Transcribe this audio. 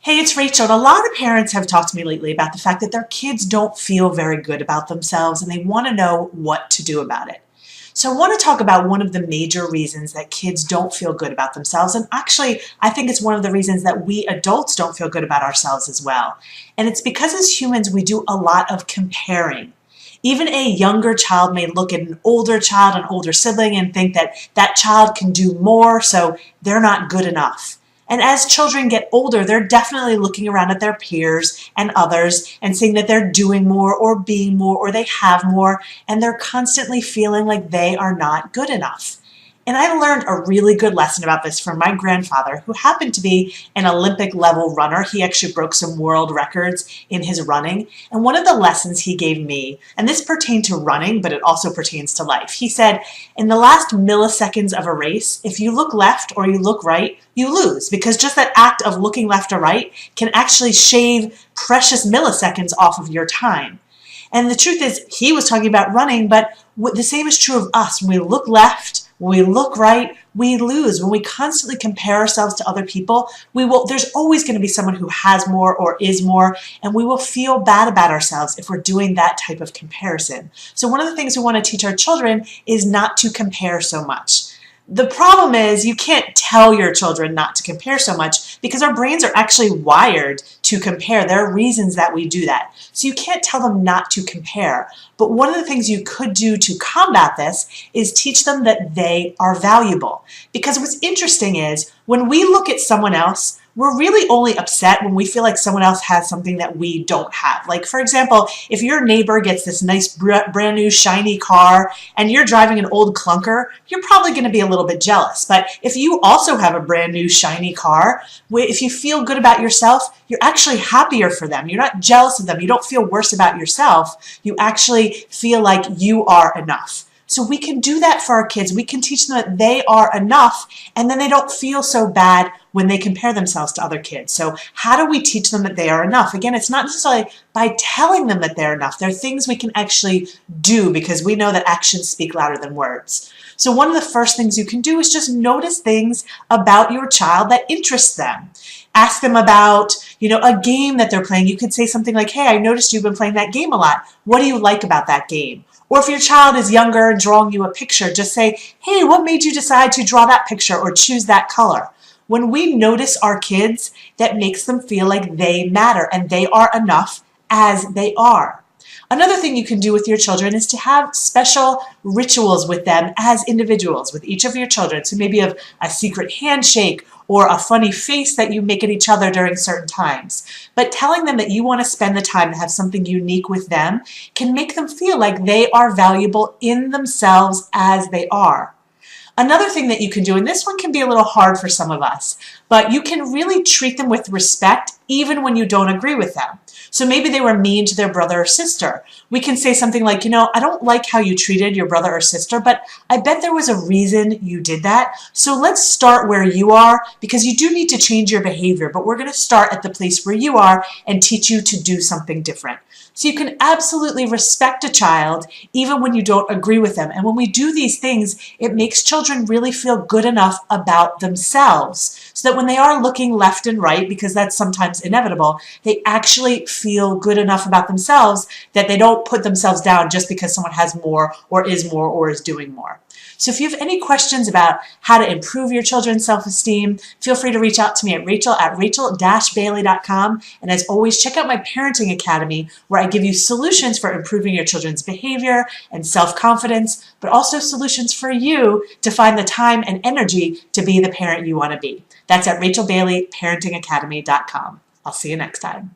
Hey, it's Rachel, and a lot of parents have talked to me lately about the fact that their kids don't feel very good about themselves and they want to know what to do about it. So I want to talk about one of the major reasons that kids don't feel good about themselves, and actually I think it's one of the reasons that we adults don't feel good about ourselves as well. And it's because as humans we do a lot of comparing. Even a younger child may look at an older child, an older sibling, and think that that child can do more, so they're not good enough. And as children get older, they're definitely looking around at their peers and others and seeing that they're doing more or being more or they have more, and they're constantly feeling like they are not good enough. And I learned a really good lesson about this from my grandfather, who happened to be an Olympic level runner. He actually broke some world records in his running. And one of the lessons he gave me, and this pertained to running, but it also pertains to life. He said, in the last milliseconds of a race, if you look left or you look right, you lose, because just that act of looking left or right can actually shave precious milliseconds off of your time. And the truth is, he was talking about running, but the same is true of us. When we look left, when we look right, we lose. When we constantly compare ourselves to other people, there's always going to be someone who has more or is more, and we will feel bad about ourselves if we're doing that type of comparison. So one of the things we want to teach our children is not to compare so much. The problem is you can't tell your children not to compare so much because our brains are actually wired to compare. There are reasons that we do that. So you can't tell them not to compare. But one of the things you could do to combat this is teach them that they are valuable. Because what's interesting is when we look at someone else, we're really only upset when we feel like someone else has something that we don't have. Like, for example, if your neighbor gets this nice brand new shiny car and you're driving an old clunker, you're probably going to be a little bit jealous. But if you also have a brand new shiny car, if you feel good about yourself, you're actually happier for them. You're not jealous of them. You don't feel worse about yourself. You actually feel like you are enough. So we can do that for our kids. We can teach them that they are enough, and then they don't feel so bad when they compare themselves to other kids. So how do we teach them that they are enough? Again, it's not necessarily by telling them that they're enough. There are things we can actually do because we know that actions speak louder than words. So one of the first things you can do is just notice things about your child that interest them. Ask them about, a game that they're playing. You could say something like, hey, I noticed you've been playing that game a lot. What do you like about that game? Or if your child is younger and drawing you a picture, just say, hey, what made you decide to draw that picture or choose that color? When we notice our kids, that makes them feel like they matter and they are enough as they are. Another thing you can do with your children is to have special rituals with them as individuals, with each of your children. So maybe a secret handshake or a funny face that you make at each other during certain times. But telling them that you want to spend the time to have something unique with them can make them feel like they are valuable in themselves as they are. Another thing that you can do, and this one can be a little hard for some of us, but you can really treat them with respect even when you don't agree with them. So maybe they were mean to their brother or sister. We can say something like, I don't like how you treated your brother or sister, but I bet there was a reason you did that. So let's start where you are, because you do need to change your behavior, but we're going to start at the place where you are and teach you to do something different. So you can absolutely respect a child even when you don't agree with them. And when we do these things, it makes children really feel good enough about themselves so that when they are looking left and right, because that's sometimes inevitable, they actually feel good enough about themselves that they don't put themselves down just because someone has more or is doing more. So if you have any questions about how to improve your children's self-esteem, feel free to reach out to me at rachel@bailey.com. And as always, check out my Parenting Academy, where I give you solutions for improving your children's behavior and self-confidence, but also solutions for you to find the time and energy to be the parent you want to be. That's at rachelbaileyparentingacademy.com. I'll see you next time.